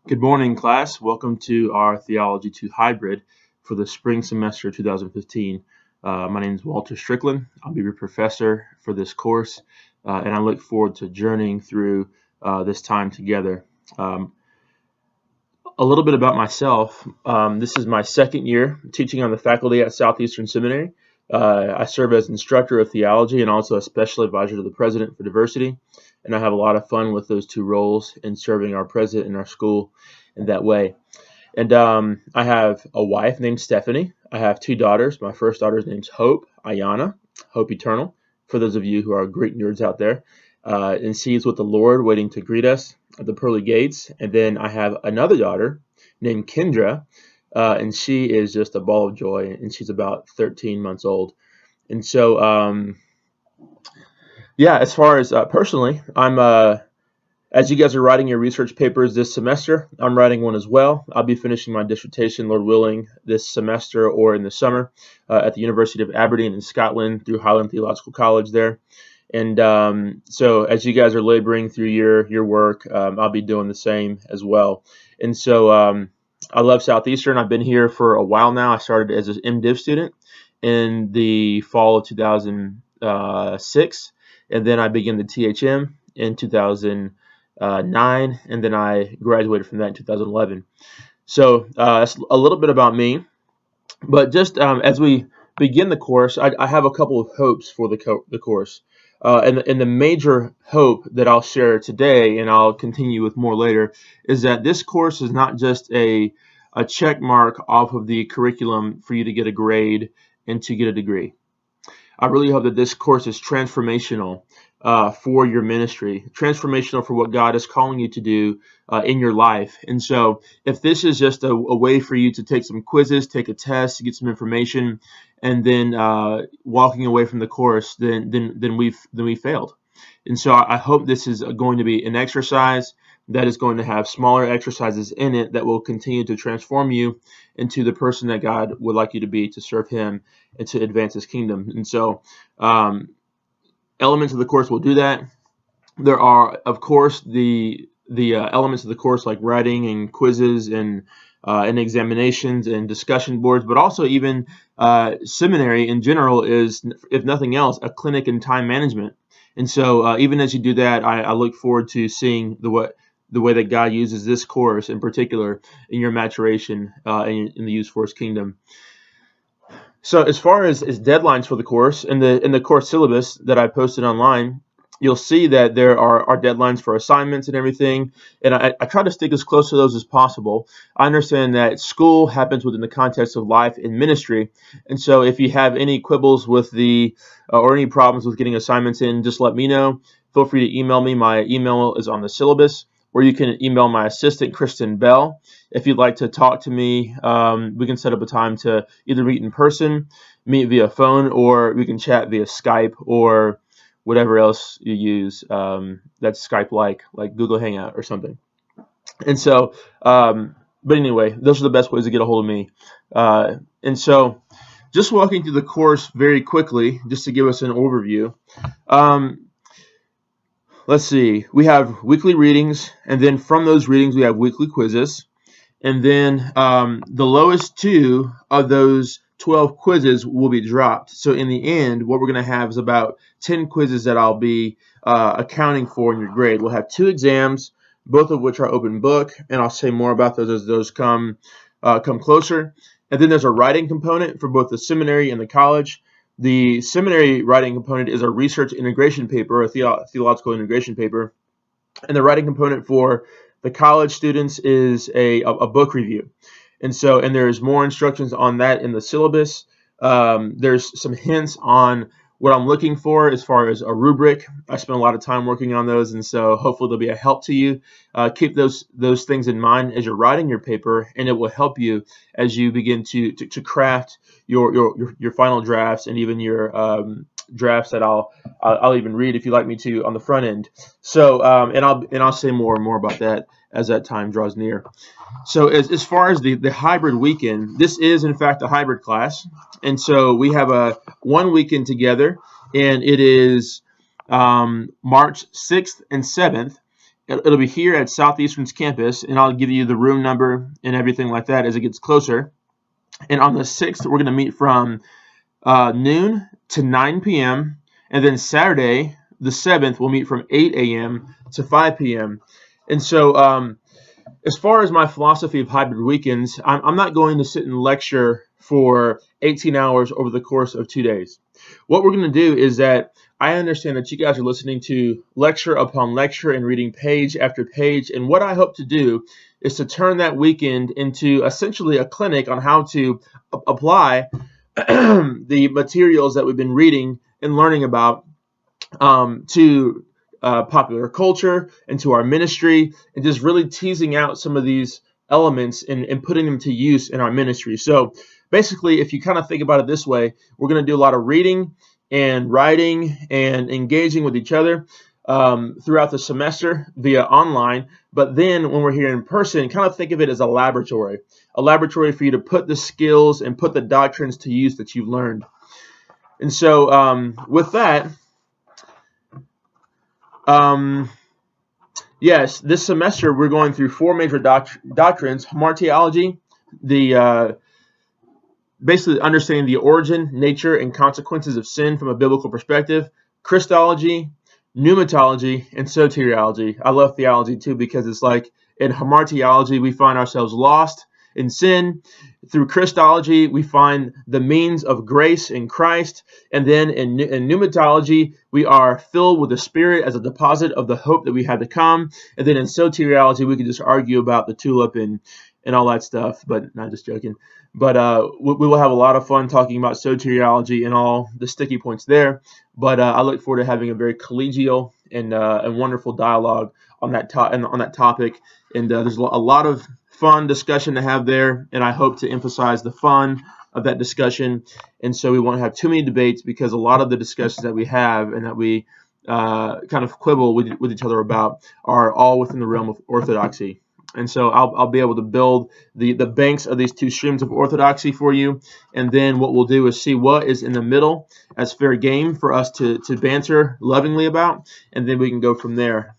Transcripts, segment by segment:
Good morning, class. Welcome to our Theology 2 hybrid for the spring semester 2015. My name is Walter Strickland. I'll be your professor for this course, and I look forward to journeying through this time together. A little bit about myself. This is my second year teaching on the faculty at Southeastern Seminary. I serve as instructor of theology and also a special advisor to the president for diversity. And I have a lot of fun with those two roles in serving our president and our school in that way. And I have a wife named Stephanie. I have two daughters. My first daughter's name's Hope, Ayana, Hope Eternal, for those of you who are Greek nerds out there. And she is with the Lord waiting to greet us at the pearly gates. And then I have another daughter named Kendra, and she is just a ball of joy, and she's about 13 months old. And so, as far as personally, I'm, as you guys are writing your research papers this semester, I'm writing one as well. I'll be finishing my dissertation, Lord willing, this semester or in the summer at the University of Aberdeen in Scotland through Highland Theological College there. And so as you guys are laboring through your work, I'll be doing the same as well. And so I love Southeastern. I've been here for a while now. I started as an MDiv student in the fall of 2006, and then I began the THM in 2009, and then I graduated from that in 2011. So that's a little bit about me. But just as we begin the course, I have a couple of hopes for the course. And the major hope that I'll share today, and I'll continue with more later, is that this course is not just a check mark off of the curriculum for you to get a grade and to get a degree. I really hope that this course is transformational for your ministry, transformational for what God is calling you to do in your life. And so if this is just a way for you to take some quizzes, take a test, get some information, and then walking away from the course, then we failed. And so I hope this is going to be an exercise that is going to have smaller exercises in it that will continue to transform you into the person that God would like you to be, to serve Him and to advance His kingdom. And so elements of the course will do that. There are, of course, the elements of the course like writing and quizzes and examinations and discussion boards, but also even seminary in general is, if nothing else, a clinic in time management. And so even as you do that, I look forward to seeing the way that God uses this course in particular in your maturation in the use for His kingdom. So as far as deadlines for the course, in the course syllabus that I posted online, you'll see that there are deadlines for assignments and everything, and I try to stick as close to those as possible. I understand that school happens within the context of life and ministry, and so if you have any quibbles with or any problems with getting assignments in, just let me know. Feel free to email me. My email is on the syllabus, or you can email my assistant, Kristen Bell. If you'd like to talk to me, we can set up a time to either meet in person, meet via phone, or we can chat via Skype or whatever else you use that's Skype-like, like Google Hangout or something. And so, but anyway, those are the best ways to get a hold of me. And so, just walking through the course very quickly, just to give us an overview. Let's see, we have weekly readings, and then from those readings we have weekly quizzes. And then the lowest two of those 12 quizzes will be dropped. So in the end, what we're going to have is about 10 quizzes that I'll be accounting for in your grade. We'll have 2 exams, both of which are open book, and I'll say more about those as those come closer. And then there's a writing component for both the seminary and the college. The seminary writing component is a research integration paper, a theological integration paper, and the writing component for the college students is a book review. And there's more instructions on that in the syllabus. There's some hints on what I'm looking for as far as a rubric. I spent a lot of time working on those, and so hopefully they'll be a help to you. Keep those things in mind as you're writing your paper, and it will help you as you begin to craft your final drafts and even your drafts that I'll even read if you'd like me to on the front end. So and I'll say more and more about that as that time draws near. So as far as the hybrid weekend, this is in fact a hybrid class, and so we have one weekend together, and it is March 6th and 7th, It'll be here at Southeastern's campus, and I'll give you the room number and everything like that as it gets closer. And on the 6th, we're going to meet from noon to 9 p.m. And then Saturday, the 7th, we'll meet from 8 a.m. to 5 p.m. And so as far as my philosophy of hybrid weekends, I'm not going to sit and lecture for 18 hours over the course of 2 days. What we're going to do is that I understand that you guys are listening to lecture upon lecture and reading page after page. And what I hope to do is to turn that weekend into essentially a clinic on how to apply the materials that we've been reading and learning about to popular culture and to our ministry, and just really teasing out some of these elements and putting them to use in our ministry. So basically, if you kind of think about it this way, we're going to do a lot of reading and writing and engaging with each other throughout the semester via online. But then when we're here in person, kind of think of it as a laboratory for you to put the skills and put the doctrines to use that you've learned. And so with that, yes, this semester we're going through 4 major doctrines: hamartiology, basically understanding the origin, nature, and consequences of sin from a biblical perspective; Christology, pneumatology, and soteriology. I love theology too, because it's like in hamartiology we find ourselves lost in sin. Through Christology, we find the means of grace in Christ. And then in pneumatology, we are filled with the Spirit as a deposit of the hope that we have to come. And then in soteriology, we can just argue about the tulip and all that stuff, but not just joking. But we will have a lot of fun talking about soteriology and all the sticky points there. But I look forward to having a very collegial and wonderful dialogue on that topic. And there's a lot of fun discussion to have there, and I hope to emphasize the fun of that discussion. And so we won't have too many debates, because a lot of the discussions that we have and that we kind of quibble with each other about are all within the realm of orthodoxy. And so I'll be able to build the banks of these 2 streams of orthodoxy for you. And then what we'll do is see what is in the middle as fair game for us to banter lovingly about, and then we can go from there.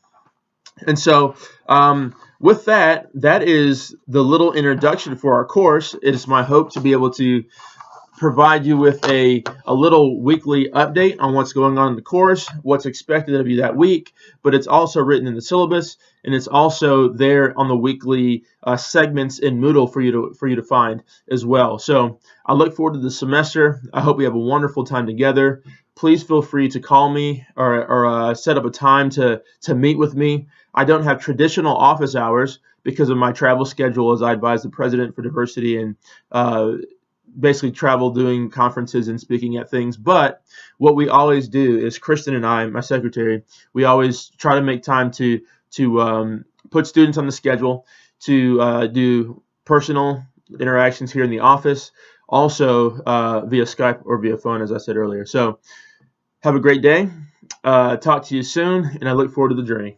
And so with that is the little introduction for our course. It is my hope to be able to provide you with a little weekly update on what's going on in the course, what's expected of you that week, but it's also written in the syllabus, and it's also there on the weekly segments in Moodle for you to find as well. So I look forward to the semester. I hope we have a wonderful time together. Please feel free to call me or set up a time to meet with me. I don't have traditional office hours because of my travel schedule, as I advise the president for diversity and basically travel doing conferences and speaking at things. But what we always do is Kristen and I, my secretary, we always try to make time to put students on the schedule, to do personal interactions here in the office, also via Skype or via phone, as I said earlier. So have a great day. Talk to you soon, and I look forward to the journey.